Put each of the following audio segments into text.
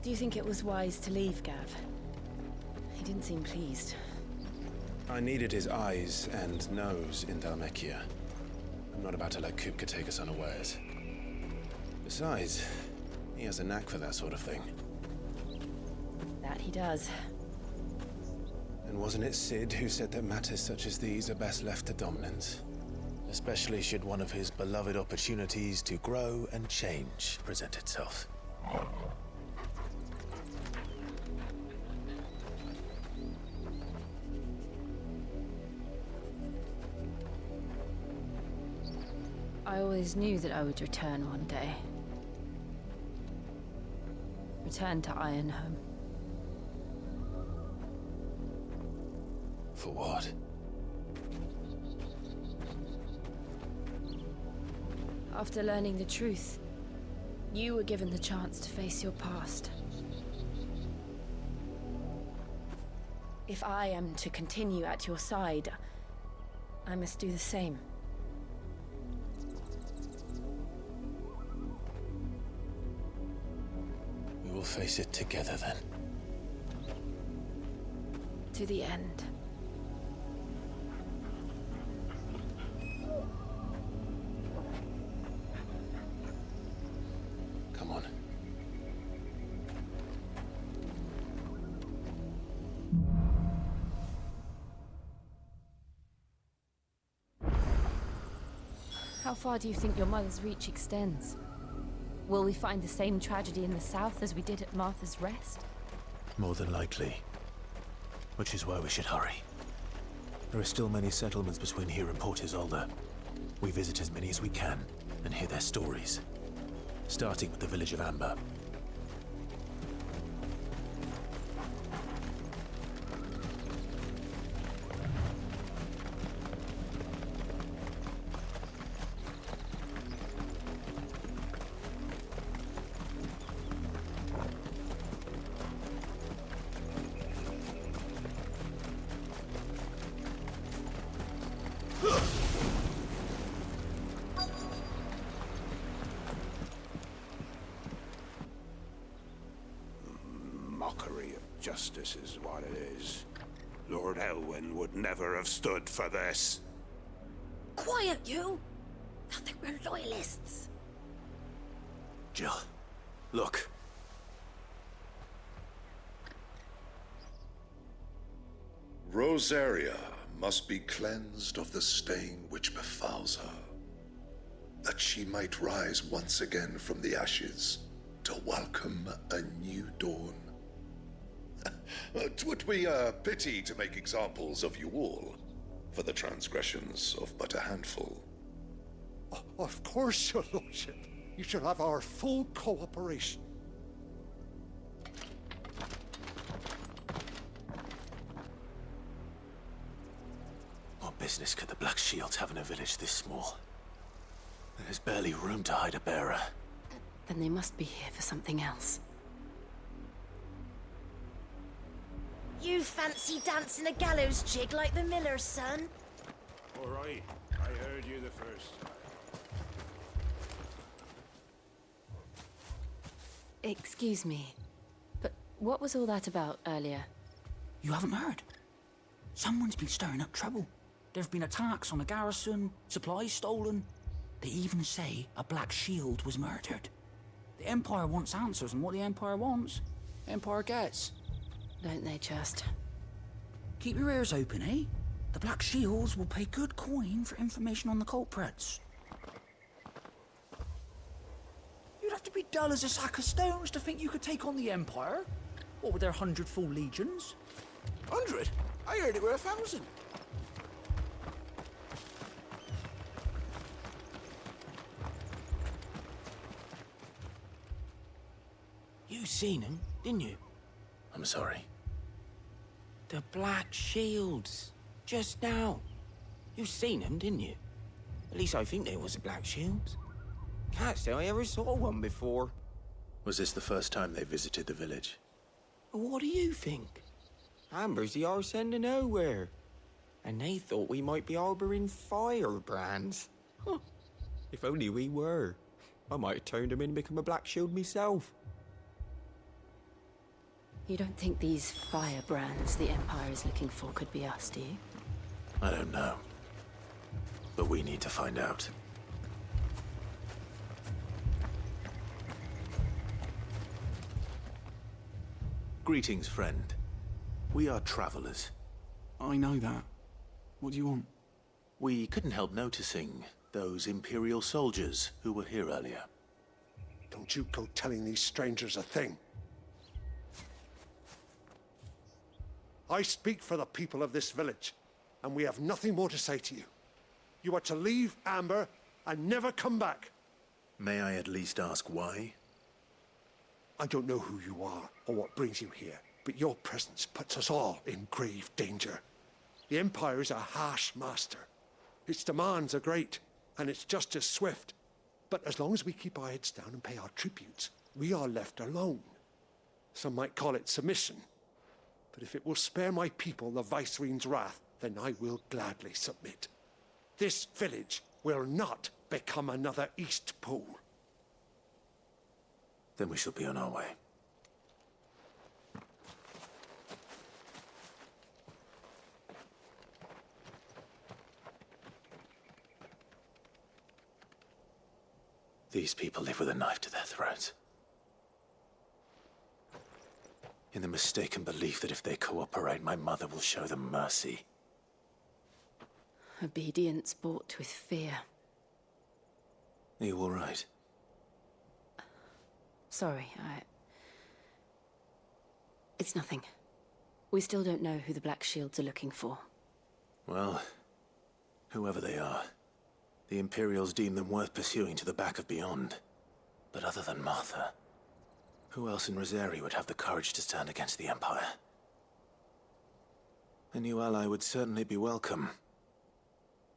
Do you think it was wise to leave, Gav? He didn't seem pleased. I needed his eyes and nose in Dhalmekia. I'm not about to let Kupka take us unawares. Besides, he has a knack for that sort of thing. That he does. And wasn't it Sid who said that matters such as these are best left to dominance? Especially should one of his beloved opportunities to grow and change present itself. I always knew that I would return one day. Return to Ironhome. For what? After learning the truth, you were given the chance to face your past. If I am to continue at your side, I must do the same. We will face it together then. To the end. Come on. How far do you think your mother's reach extends? Will we find the same tragedy in the south as we did at Martha's Rest? More than likely. Which is why we should hurry. There are still many settlements between here and Port Isolde. We visit as many as we can and hear their stories. Starting with the village of Amber. Mockery of justice is what it is. Lord Elwyn would never have stood for this. Quiet, you! I think we're loyalists. Jill, look. Rosaria must be cleansed of the stain which befouls her, that she might rise once again from the ashes to welcome a new dawn. 'Twould be a pity to make examples of you all, for the transgressions of but a handful. Of course, your lordship. You shall have our full cooperation. What business could the Black Shields have in a village this small? There's barely room to hide a bearer. Then they must be here for something else. You fancy dancing a gallows jig like the miller's son? All right, I heard you the first time. Excuse me, but what was all that about earlier? You haven't heard? Someone's been stirring up trouble. There have been attacks on the garrison, supplies stolen. They even say a Black Shield was murdered. The Empire wants answers, and what the Empire wants, Empire gets. Don't they just? Keep your ears open, eh? The Black Shields will pay good coin for information on the culprits. You'd have to be dull as a sack of stones to think you could take on the Empire. What with their 100 full legions? 100? I heard it were 1,000. You seen him, didn't you? I'm sorry. The Black Shields. Just now. You seen them, didn't you? At least I think there was a Black Shields. Can't say I ever saw one before. Was this the first time they visited the village? What do you think? Amber's the arse end of nowhere. And they thought we might be harbouring firebrands. Huh. If only we were. I might have turned them in and become a Black Shield myself. You don't think these firebrands the Empire is looking for could be us, do you? I don't know. But we need to find out. Greetings, friend. We are travelers. I know that. What do you want? We couldn't help noticing those Imperial soldiers who were here earlier. Don't you go telling these strangers a thing. I speak for the people of this village, and we have nothing more to say to you. You are to leave Amber and never come back. May I at least ask why? I don't know who you are or what brings you here, but your presence puts us all in grave danger. The Empire is a harsh master. Its demands are great, and its justice swift. But as long as we keep our heads down and pay our tributes, we are left alone. Some might call it submission. But if it will spare my people the Viceroy's wrath, then I will gladly submit. This village will not become another East Pool. Then we shall be on our way. These people live with a knife to their throats. In the mistaken belief that if they cooperate, my mother will show them mercy. Obedience bought with fear. Are you all right? Sorry, It's nothing. We still don't know who the Black Shields are looking for. Well, whoever they are, the Imperials deem them worth pursuing to the back of beyond. But other than Martha, who else in Rosari would have the courage to stand against the Empire? A new ally would certainly be welcome.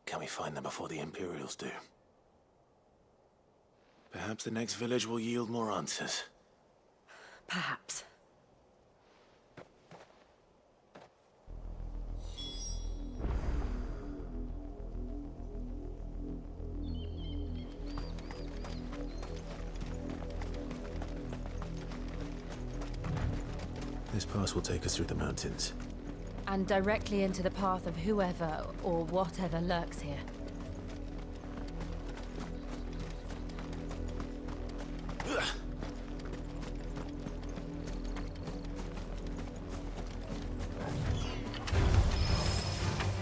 Can we find them before the Imperials do? Perhaps the next village will yield more answers. Perhaps. This pass will take us through the mountains. And directly into the path of whoever or whatever lurks here.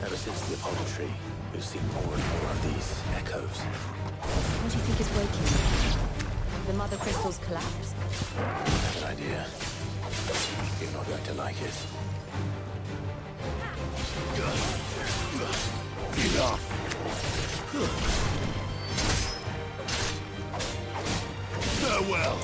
Ever since the Apollo tree, we've seen more and more of these echoes. What do you think is breaking them? The Mother Crystal's collapse? I have an idea. You're not going to like it. Enough! Farewell!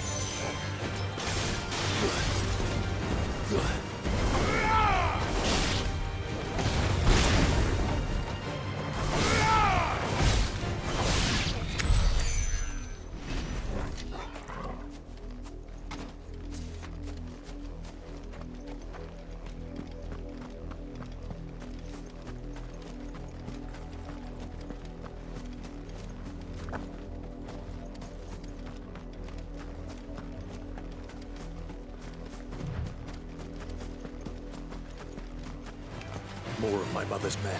More of my mother's men.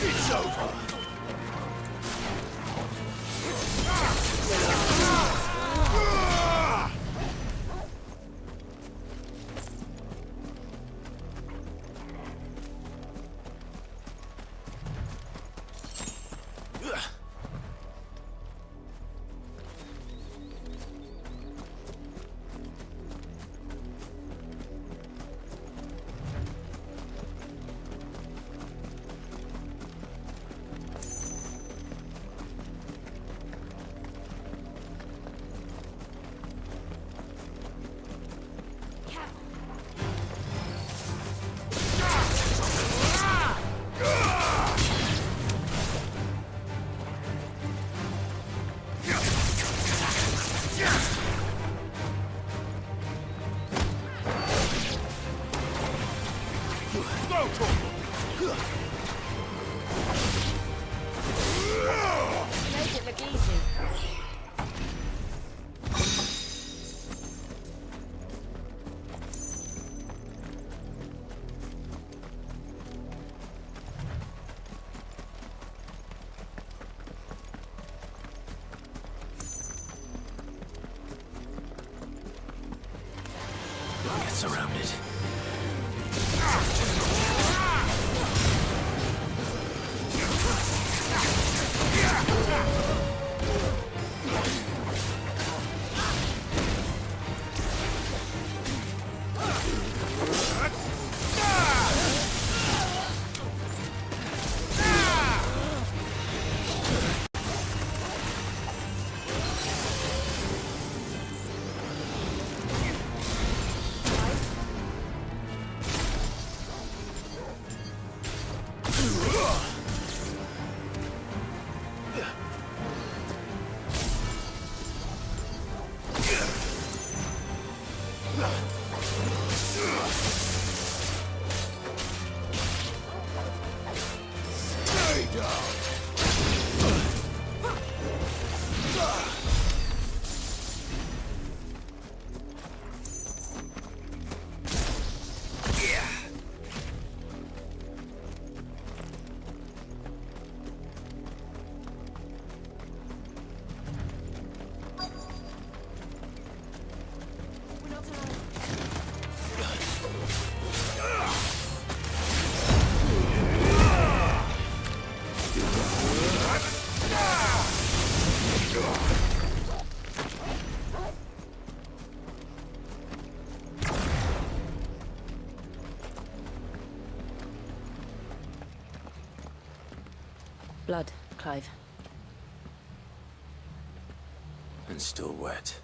It's over! surrounded. Blood, Clive. And still wet.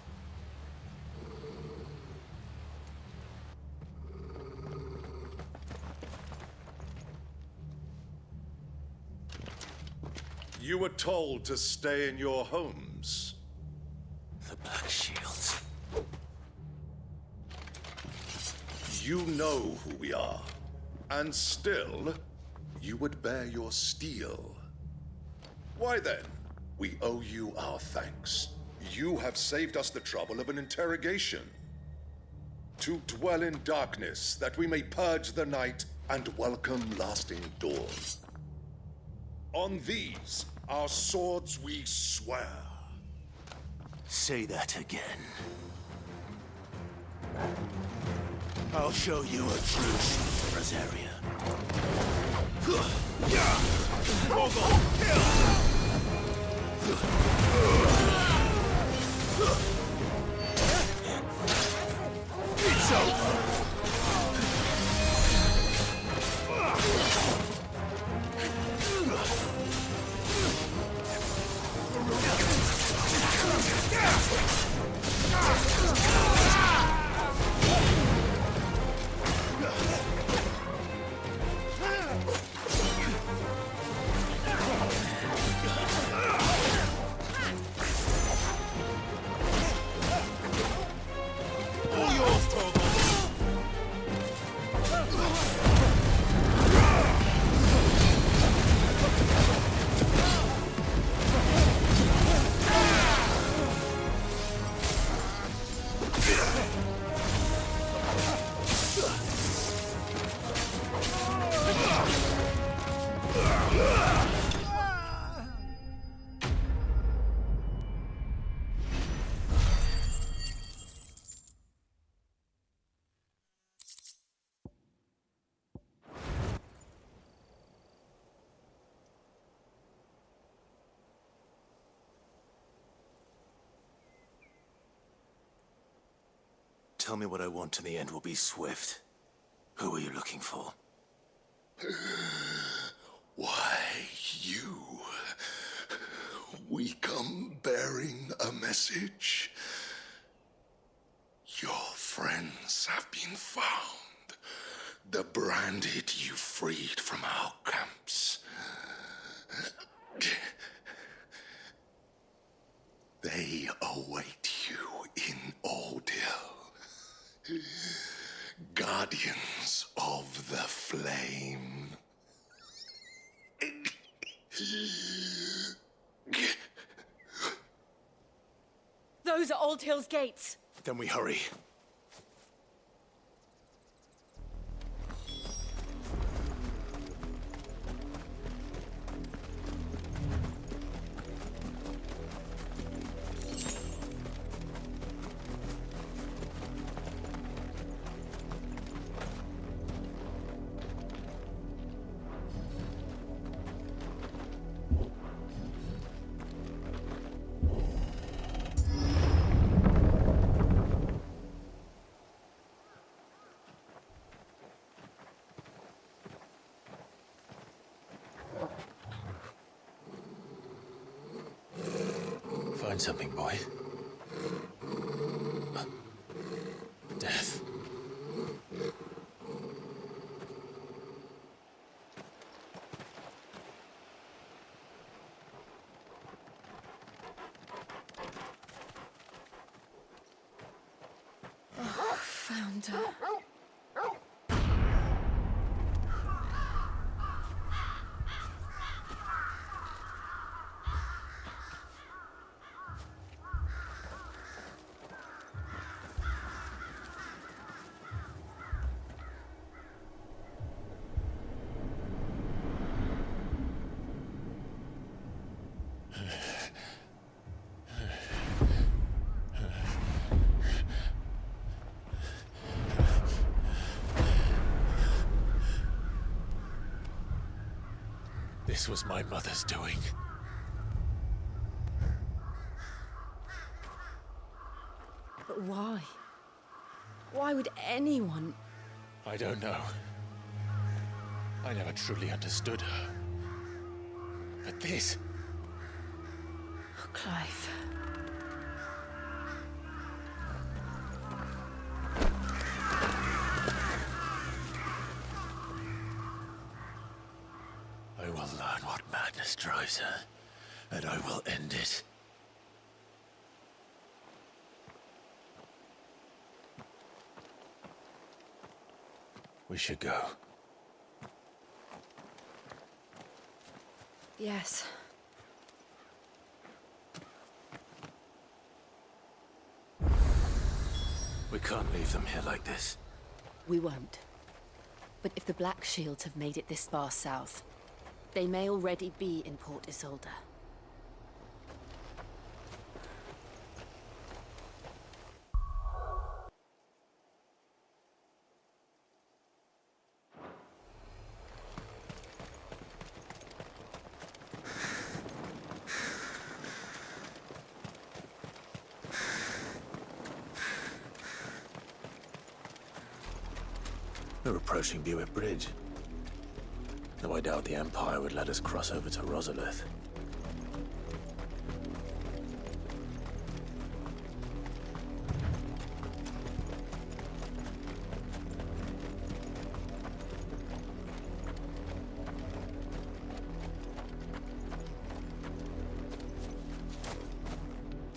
You were told to stay in your homes. The Black Shields. You know who we are. And still, you would bear your steel. Why then? We owe you our thanks. You have saved us the trouble of an interrogation. To dwell in darkness, that we may purge the night and welcome lasting dawn. On these, our swords we swear. Say that again. I'll show you a true shield, Rosaria. It's over! Tell me what I want and the end will be swift. Who are you looking for? Why, you. We come bearing a message. Your friends have been found. The branded you freed from our camps. They await you in Ordeal. Guardians of the Flame. Those are Old Hill's gates. Then we hurry. find something, boy. Death. Found her. This was my mother's doing. But why? Why would anyone... I don't know. I never truly understood her. But this... Oh, Clive. I will learn what madness drives her, and I will end it. We should go. Yes. We can't leave them here like this. We won't. But if the Black Shields have made it this far south, they may already be in Port Isolde. We're approaching Buick Bridge. Though I doubt the Empire would let us cross over to Rosalith.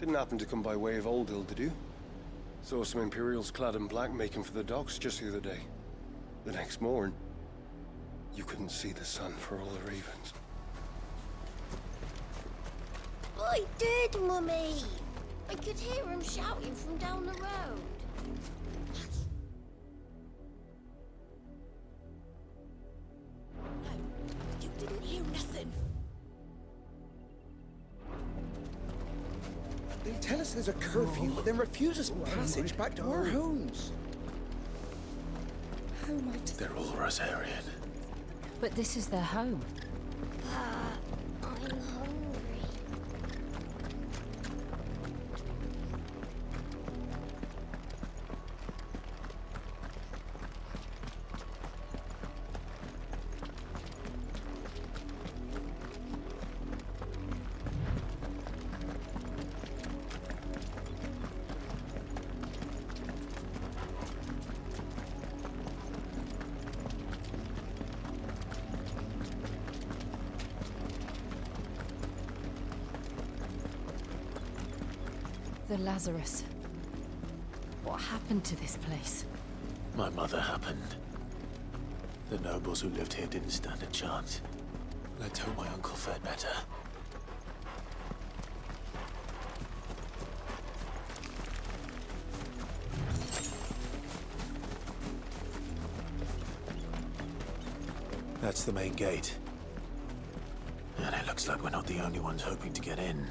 Didn't happen to come by way of Old Hill, did you? Saw some Imperials clad in black making for the docks just the other day. The next morn, you couldn't see the sun for all the ravens. I did, Mummy. I could hear him shouting from down the road. No, you didn't hear nothing. They tell us there's a curfew, but then refuse us passage back to our homes. How am I to... They're all Rosarian. But this is their home. I'm hungry. The Lazarus. What happened to this place? My mother happened. The nobles who lived here didn't stand a chance. Let's hope my uncle fared better. That's the main gate. And it looks like we're not the only ones hoping to get in.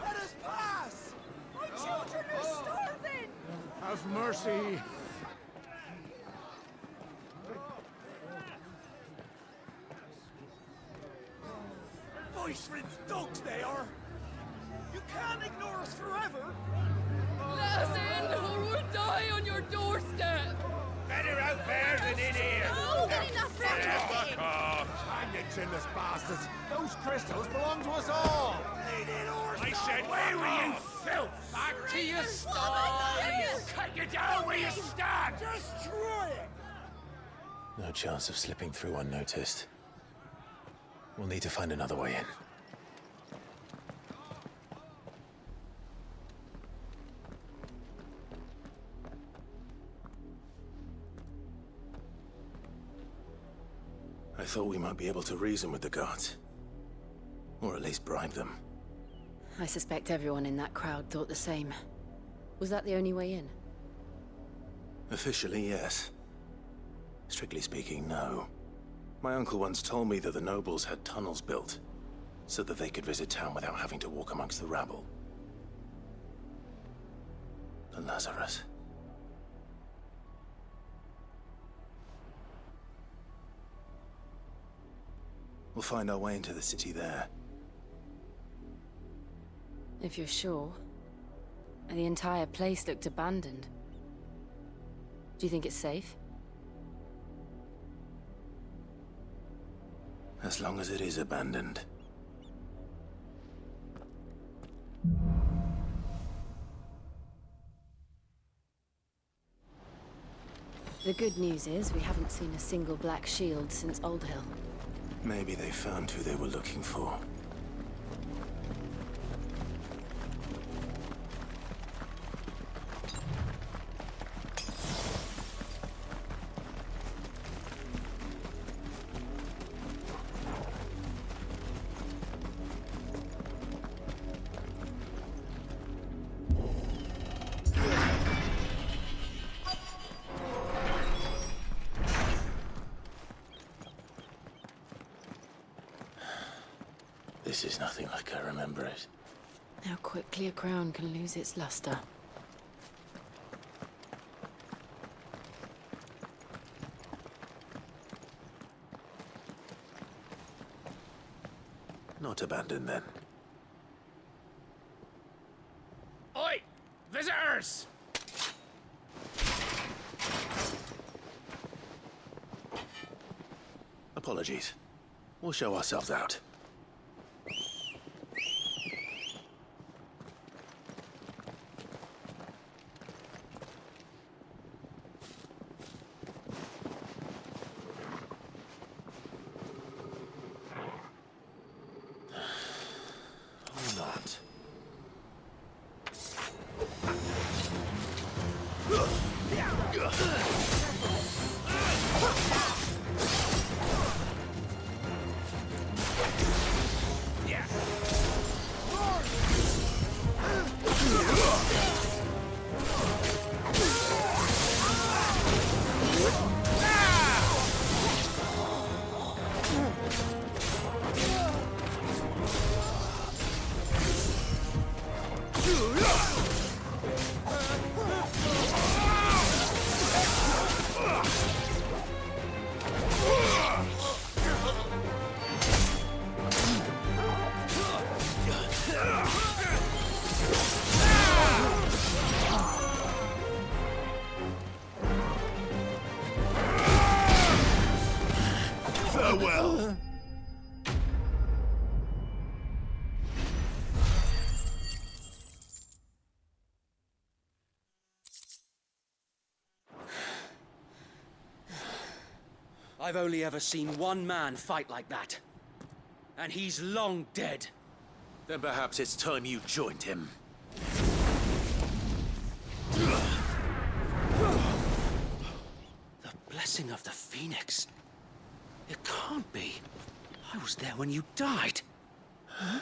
Let us pass! My children are starving! Have mercy! Voice-rinsed dogs they are! You can't ignore us forever! Let us in, or we'll die on your doorstep! Better out there than in here! shameless bastards! Those crystals belong to us all! I said, where were you, filth? Back to your sties! Cut you down where you stand! Destroy it! No chance of slipping through unnoticed. We'll need to find another way in. I thought we might be able to reason with the guards. Or at least bribe them. I suspect everyone in that crowd thought the same. Was that the only way in? Officially, yes. Strictly speaking, no. My uncle once told me that the nobles had tunnels built, so that they could visit town without having to walk amongst the rabble. The Lazarus. We'll find our way into the city there. If you're sure. The entire place looked abandoned. Do you think it's safe? As long as it is abandoned. The good news is we haven't seen a single black shield since Old Hill. Maybe they found who they were looking for. This is nothing like I remember it. How quickly a crown can lose its luster. Not abandoned, then. Oi! Visitors! Apologies. We'll show ourselves out. Farewell! I've only ever seen one man fight like that. And he's long dead. Then perhaps it's time you joined him. The blessing of the Phoenix. It can't be. I was there when you died. Huh?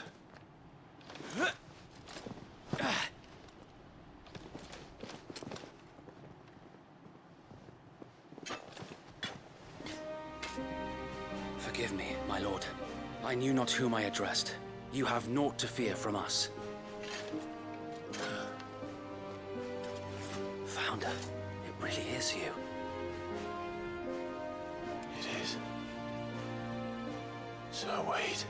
Forgive me, my lord. I knew not whom I addressed. You have naught to fear from us. Founder, it really is you. It is. So wait.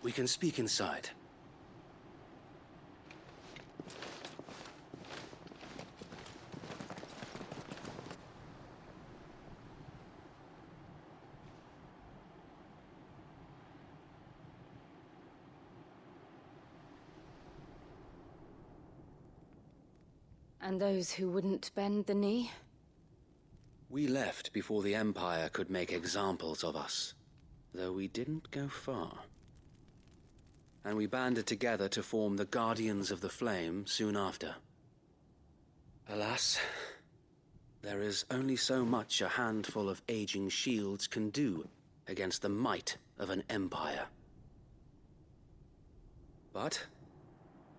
We can speak inside. And those who wouldn't bend the knee? We left before the Empire could make examples of us, though we didn't go far. And we banded together to form the Guardians of the Flame soon after. Alas, there is only so much a handful of aging shields can do against the might of an empire. But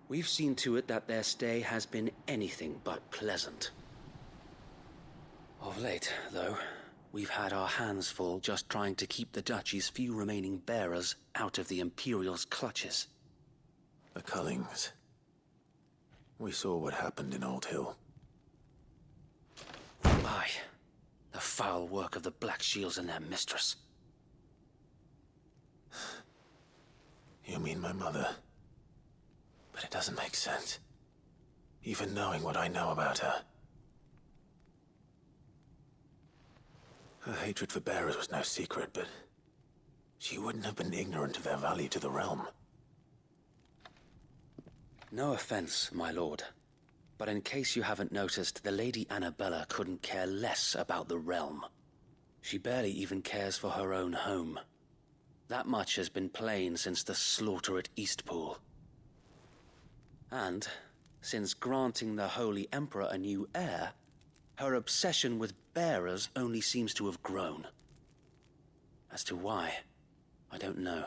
we've seen to it that their stay has been anything but pleasant. Of late, though, we've had our hands full just trying to keep the Duchy's few remaining bearers out of the Imperial's clutches. The Cullings. We saw what happened in Old Hill. Aye. The foul work of the Black Shields and their mistress. You mean my mother? But it doesn't make sense. Even knowing what I know about her. Her hatred for bearers was no secret, but she wouldn't have been ignorant of their value to the realm. No offense, my lord, but in case you haven't noticed, the Lady Annabella couldn't care less about the realm. She barely even cares for her own home. That much has been plain since the slaughter at Eastpool. And, since granting the Holy Emperor a new heir, her obsession with bearers only seems to have grown. As to why, I don't know.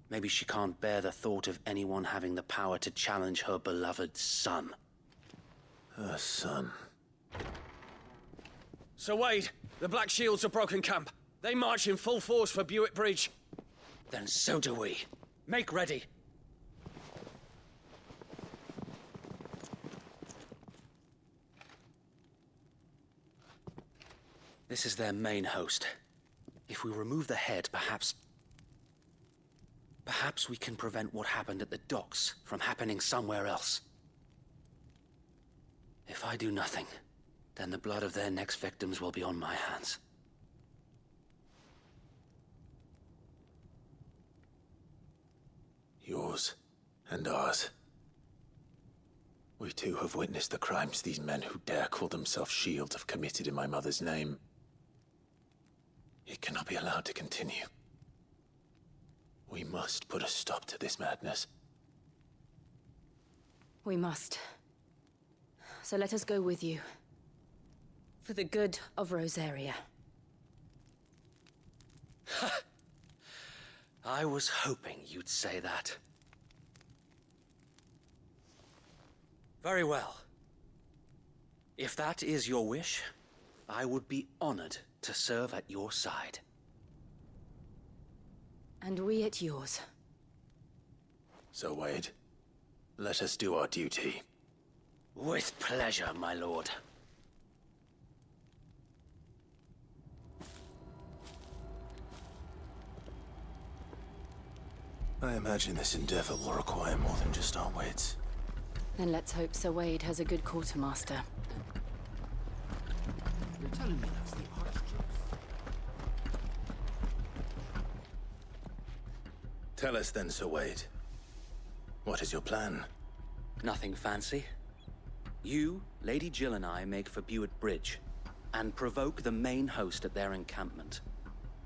Maybe she can't bear the thought of anyone having the power to challenge her beloved son. Her son. Sir Wade, the Black Shields have broken camp. They march in full force for Buick Bridge. Then so do we. Make ready. This is their main host. If we remove the head, perhaps we can prevent what happened at the docks from happening somewhere else. If I do nothing, then the blood of their next victims will be on my hands. Yours and ours. We too have witnessed the crimes these men who dare call themselves shields have committed in my mother's name. It cannot be allowed to continue. We must put a stop to this madness. We must. So let us go with you. For the good of Rosaria. I was hoping you'd say that. Very well. If that is your wish, I would be honored to serve at your side. And we at yours. So, Wade, let us do our duty. With pleasure, my lord. I imagine this endeavor will require more than just our wits. Then let's hope Sir Wade has a good quartermaster. You're telling me that's the Archduke? Tell us then, Sir Wade. What is your plan? Nothing fancy. You, Lady Jill and I make for Buick Bridge, and provoke the main host at their encampment.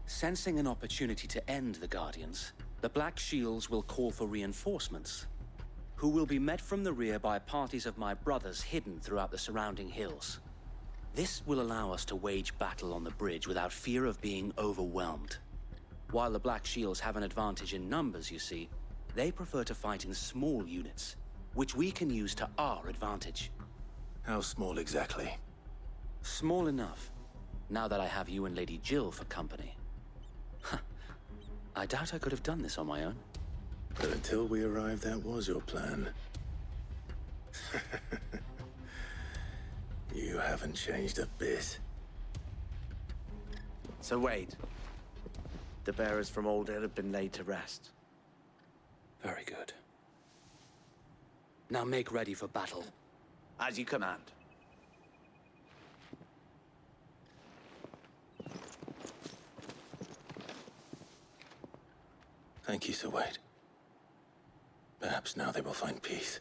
Sensing an opportunity to end the Guardians, the Black Shields will call for reinforcements, who will be met from the rear by parties of my brothers hidden throughout the surrounding hills. This will allow us to wage battle on the bridge without fear of being overwhelmed. While the Black Shields have an advantage in numbers, you see, they prefer to fight in small units, which we can use to our advantage. How small exactly? Small enough, now that I have you and Lady Jill for company. I doubt I could have done this on my own. But until we arrived, that was your plan. You haven't changed a bit. So Wade, the bearers from Old Hill have been laid to rest. Very good. Now make ready for battle. As you command. Thank you, Sir Wade. Perhaps now they will find peace.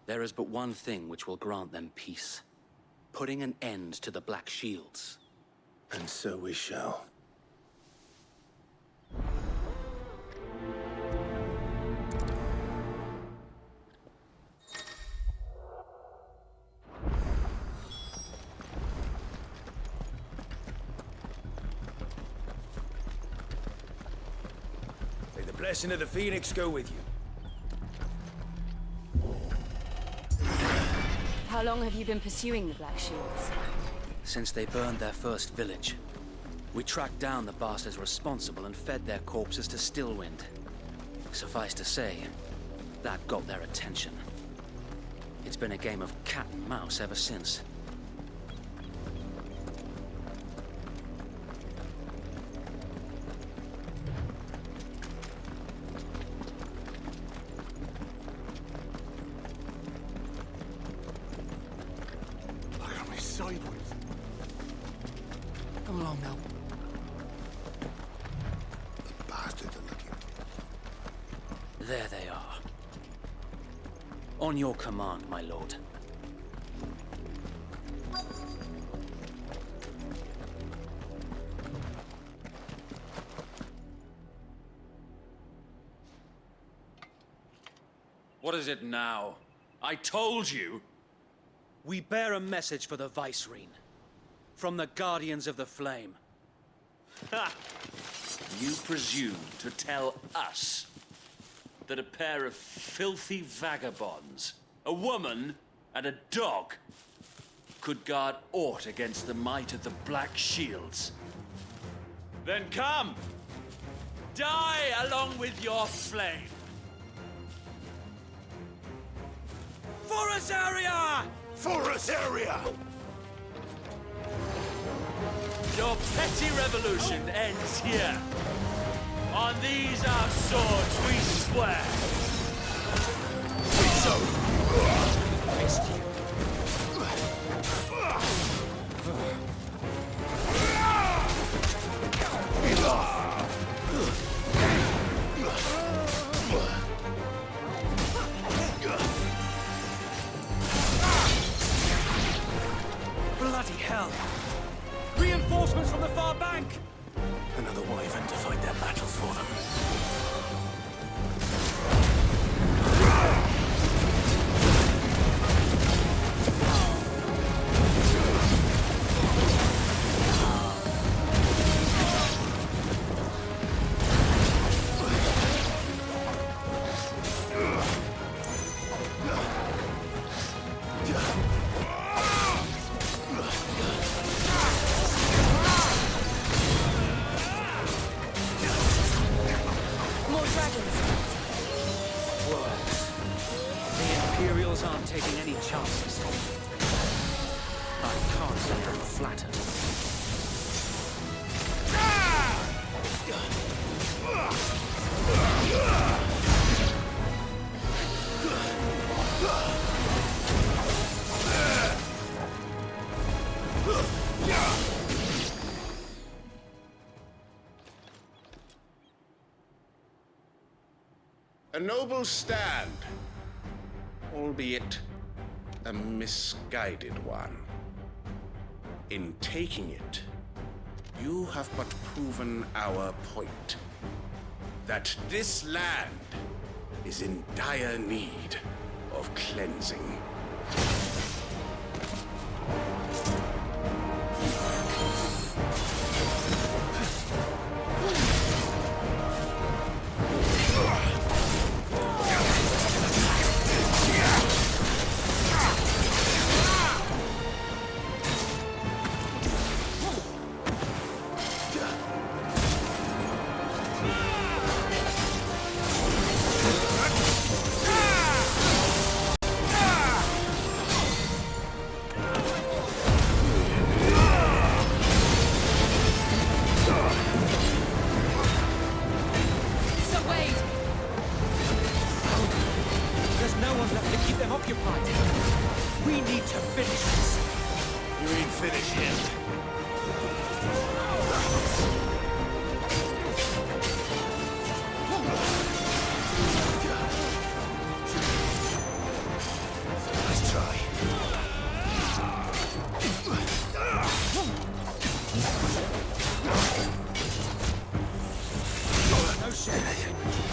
There is but one thing which will grant them peace. Putting an end to the Black Shields. And so we shall. May the blessing of the Phoenix go with you. How long have you been pursuing the Black Shields? Since they burned their first village. We tracked down the bastards responsible and fed their corpses to Stillwind. Suffice to say, that got their attention. It's been a game of cat and mouse ever since. Look at me sideways. Come along now. The bastards are looking. There they are. On your command, my lord. What is it now? I told you! We bear a message for the Vicereine. From the Guardians of the Flame. Ha! You presume to tell us that a pair of filthy vagabonds, a woman and a dog, could guard aught against the might of the Black Shields? Then come! Die along with your flame! For Azaria! For Azaria! Your petty revolution ends here. On these our swords we swear. Missed you. Bloody hell! Reinforcements from the far bank! Another wyvern to fight their battles for them. Aren't taking any chances. I can't say I'm flattered. A noble stand, albeit a misguided one. In taking it, you have but proven our point. That this land is in dire need of cleansing.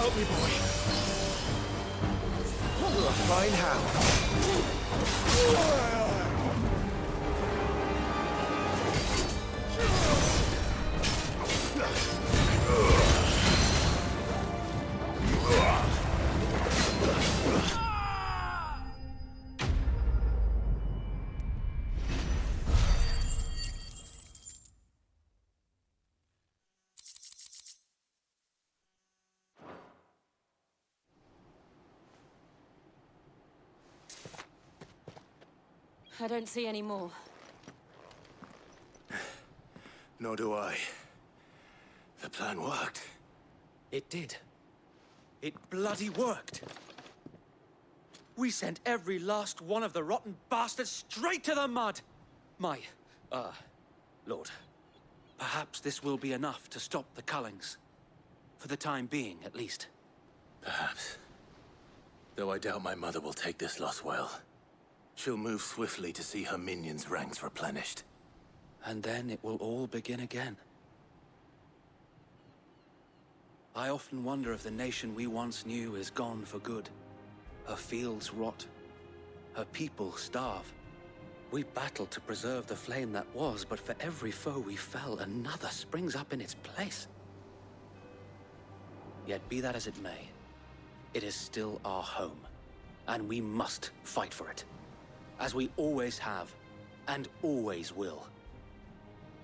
Help me, boy. You'll find how. I don't see any more. Nor do I. The plan worked. It did. It bloody worked. We sent every last one of the rotten bastards straight to the mud! Lord, perhaps this will be enough to stop the Cullings. For the time being, at least. Perhaps. Though I doubt my mother will take this loss well. She'll move swiftly to see her minions' ranks replenished. And then it will all begin again. I often wonder if the nation we once knew is gone for good. Her fields rot. Her people starve. We battled to preserve the flame that was, but for every foe we fell, another springs up in its place. Yet be that as it may, it is still our home, and we must fight for it. As we always have, and always will.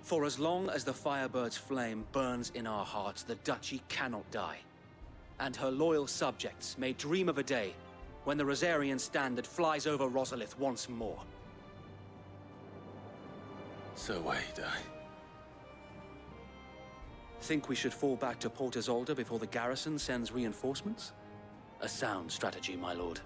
For as long as the Firebird's flame burns in our hearts, the Duchy cannot die. And her loyal subjects may dream of a day when the Rosarian standard flies over Rosalith once more. So wait, Think we should fall back to Port Isolde before the garrison sends reinforcements? A sound strategy, my lord.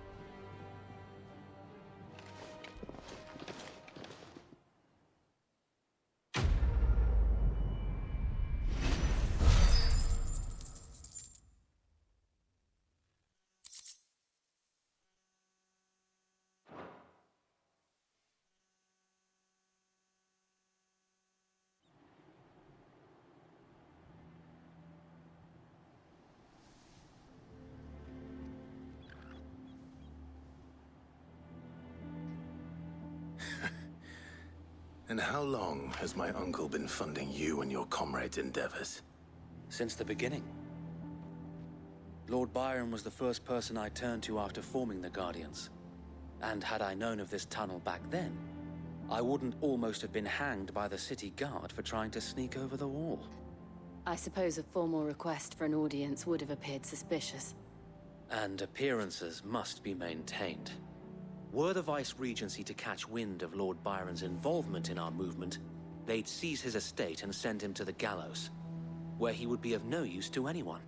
And how long has my uncle been funding you and your comrades' endeavors? Since the beginning. Lord Byron was the first person I turned to after forming the Guardians. And had I known of this tunnel back then, I wouldn't almost have been hanged by the city guard for trying to sneak over the wall. I suppose a formal request for an audience would have appeared suspicious. And appearances must be maintained. Were the Vice-Regency to catch wind of Lord Byron's involvement in our movement, they'd seize his estate and send him to the gallows, where he would be of no use to anyone.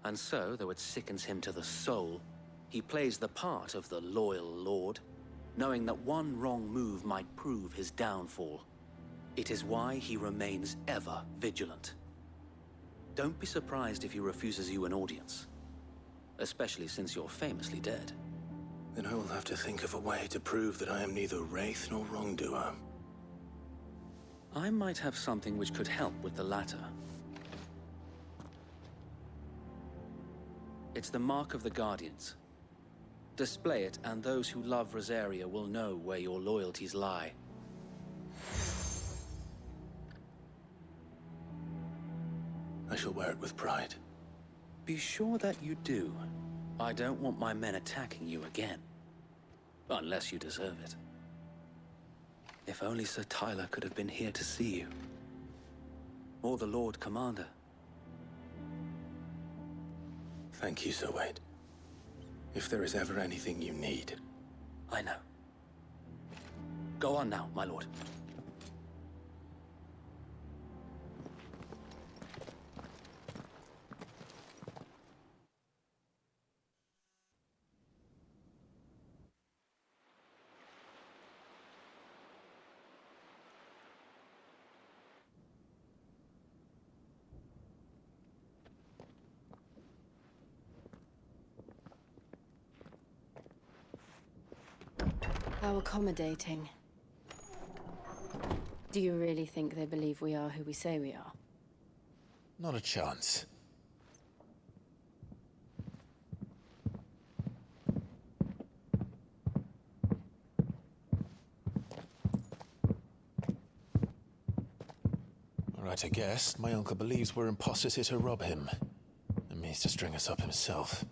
And so, though it sickens him to the soul, he plays the part of the loyal lord, knowing that one wrong move might prove his downfall. It is why he remains ever vigilant. Don't be surprised if he refuses you an audience, especially since you're famously dead. Then I will have to think of a way to prove that I am neither wraith nor wrongdoer. I might have something which could help with the latter. It's the mark of the Guardians. Display it, and those who love Rosaria will know where your loyalties lie. I shall wear it with pride. Be sure that you do. I don't want my men attacking you again. Unless you deserve it. If only Sir Tyler could have been here to see you. Or the Lord Commander. Thank you, Sir Wade. If there is ever anything you need. I know. Go on now, my lord. How accommodating. Do you really think they believe we are who we say we are? Not a chance. Right, I guess. My uncle believes we're imposters here to rob him. And means to string us up himself.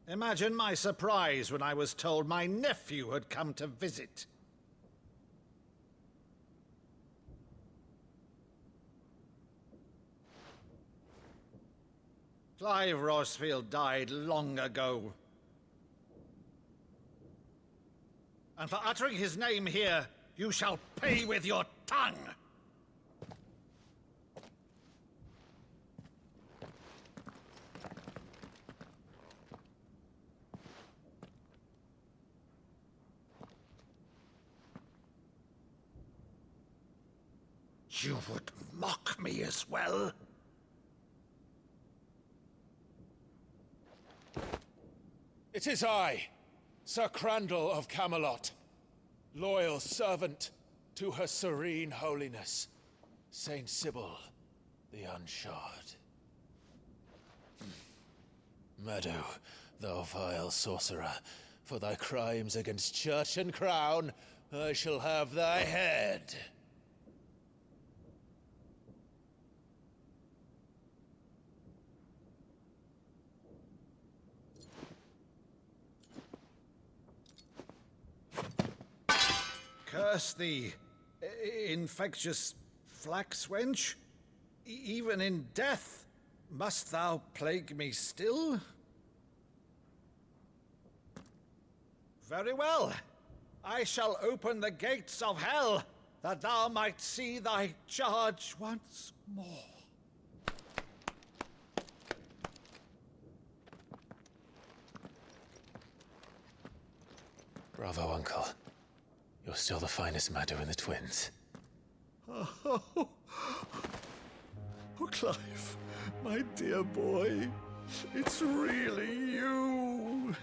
Imagine my surprise when I was told my nephew had come to visit. Clive Rossfield died long ago. And for uttering his name here, you shall pay with your tongue! You would mock me as well? It is I, Sir Crandall of Camelot, loyal servant to Her Serene Holiness, Saint Sybil the Unshod. Meadow, thou vile sorcerer, for thy crimes against church and crown, I shall have thy head. Curse thee, infectious flax wench. Even in death, must thou plague me still? Very well. I shall open the gates of hell, that thou might see thy charge once more. Bravo, Uncle. You're still the finest Meadow in the twins. Oh, Clive, my dear boy, it's really you.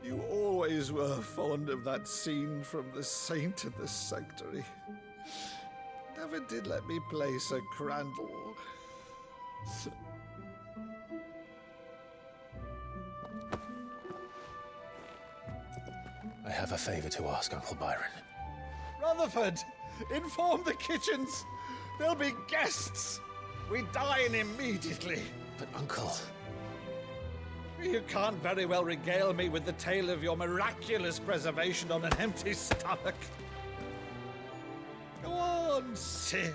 You always were fond of that scene from The Saint in the Sanctuary. Never did let me play Sir Crandall. I have a favor to ask, Uncle Byron. Rutherford, inform the kitchens. There'll be guests. We dine immediately. But, Uncle... You can't very well regale me with the tale of your miraculous preservation on an empty stomach. Go on, sit.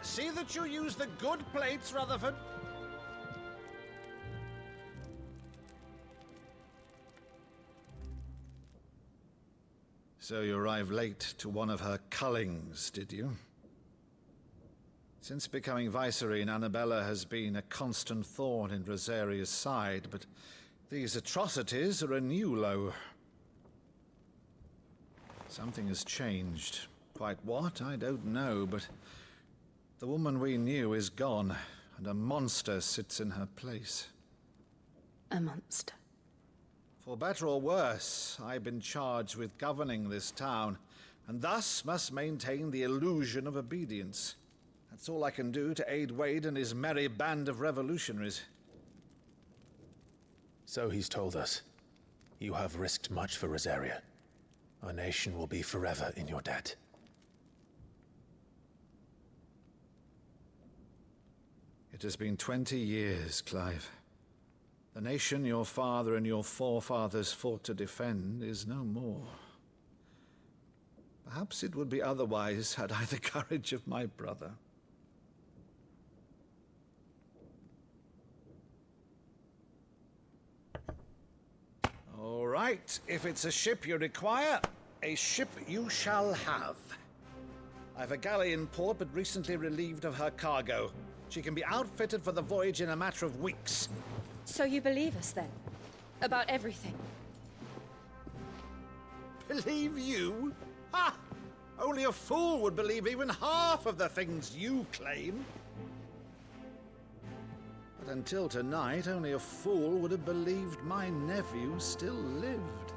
See that you use the good plates, Rutherford. So you arrived late to one of her cullings, did you? Since becoming Vicereine, Annabella has been a constant thorn in Rosaria's side, but these atrocities are a new low. Something has changed. Quite what, I don't know, but the woman we knew is gone, and a monster sits in her place. A monster? For better or worse, I've been charged with governing this town, and thus must maintain the illusion of obedience. That's all I can do to aid Wade and his merry band of revolutionaries. So he's told us. You have risked much for Rosaria. Our nation will be forever in your debt. It has been 20 years, Clive. The nation your father and your forefathers fought to defend is no more. Perhaps it would be otherwise had I the courage of my brother. All right, if it's a ship you require, a ship you shall have. I've a galley in port, but recently relieved of her cargo. She can be outfitted for the voyage in a matter of weeks. So you believe us, then? About everything? Believe you? Ha! Only a fool would believe even half of the things you claim. But until tonight, only a fool would have believed my nephew still lived.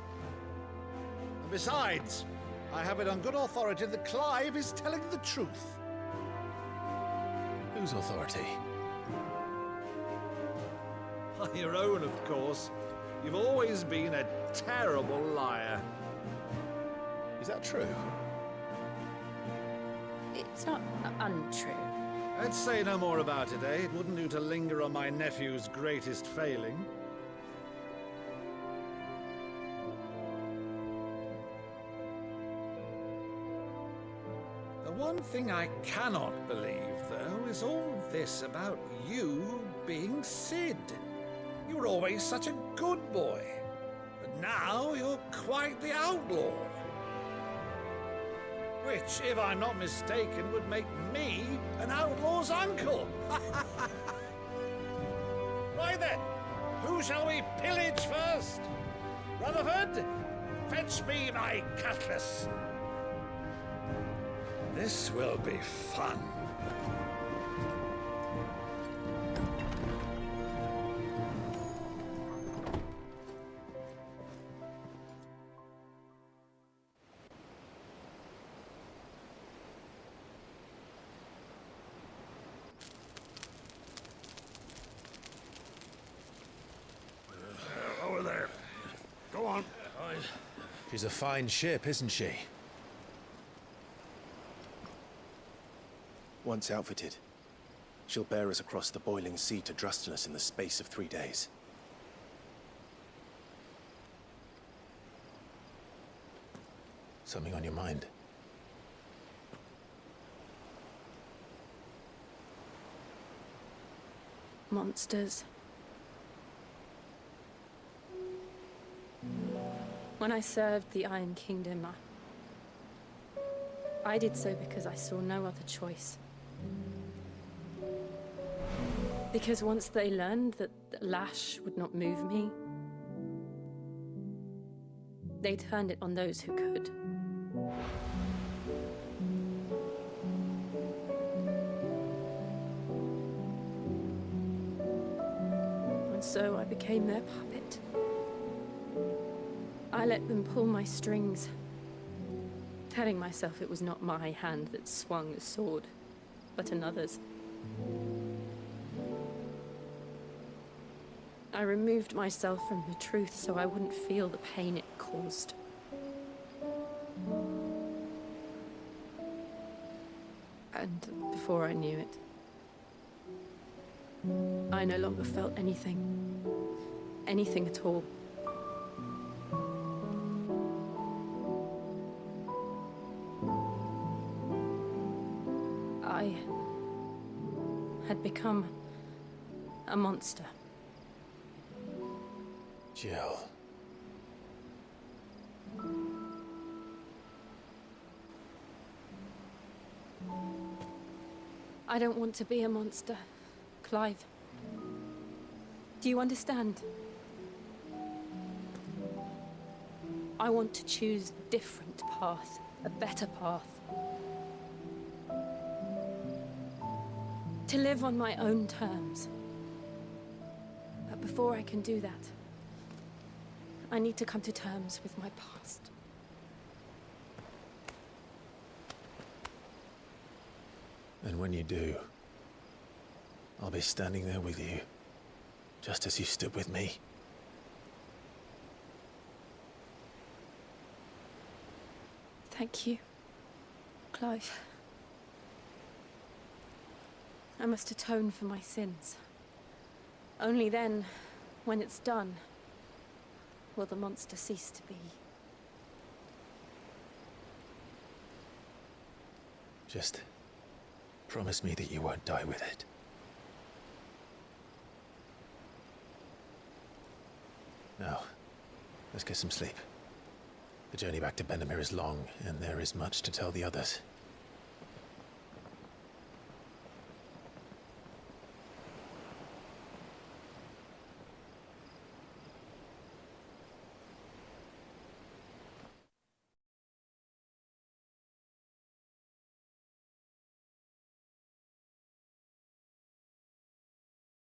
And besides, I have it on good authority that Clive is telling the truth. Whose authority? Your own, of course. You've always been a terrible liar. Is that true? It's not untrue. Let's say no more about it, eh? It wouldn't do to linger on my nephew's greatest failing. The one thing I cannot believe, though, is all this about you being Sid. You were always such a good boy, but now you're quite the outlaw. Which, if I'm not mistaken, would make me an outlaw's uncle. Right then, who shall we pillage first? Rutherford, fetch me my cutlass. This will be fun. Over there. Go on. She's a fine ship, isn't she? Once outfitted, she'll bear us across the boiling sea to Drustenus in the space of 3 days. Something on your mind? Monsters. When I served the Iron Kingdom, I did so because I saw no other choice. Because once they learned that the lash would not move me, they turned it on those who could. And so I became their puppet. I let them pull my strings, telling myself it was not my hand that swung the sword, but another's. I removed myself from the truth so I wouldn't feel the pain it caused. And before I knew it, I no longer felt anything. Anything at all. I had become a monster. Jill. I don't want to be a monster, Clive. Do you understand? I want to choose a different path, a better path. To live on my own terms. But before I can do that, I need to come to terms with my past. And when you do, I'll be standing there with you, just as you stood with me. Thank you, Clive. I must atone for my sins. Only then, when it's done, will the monster cease to be. Just promise me that you won't die with it. Now, let's get some sleep. The journey back to Benamir is long, and there is much to tell the others.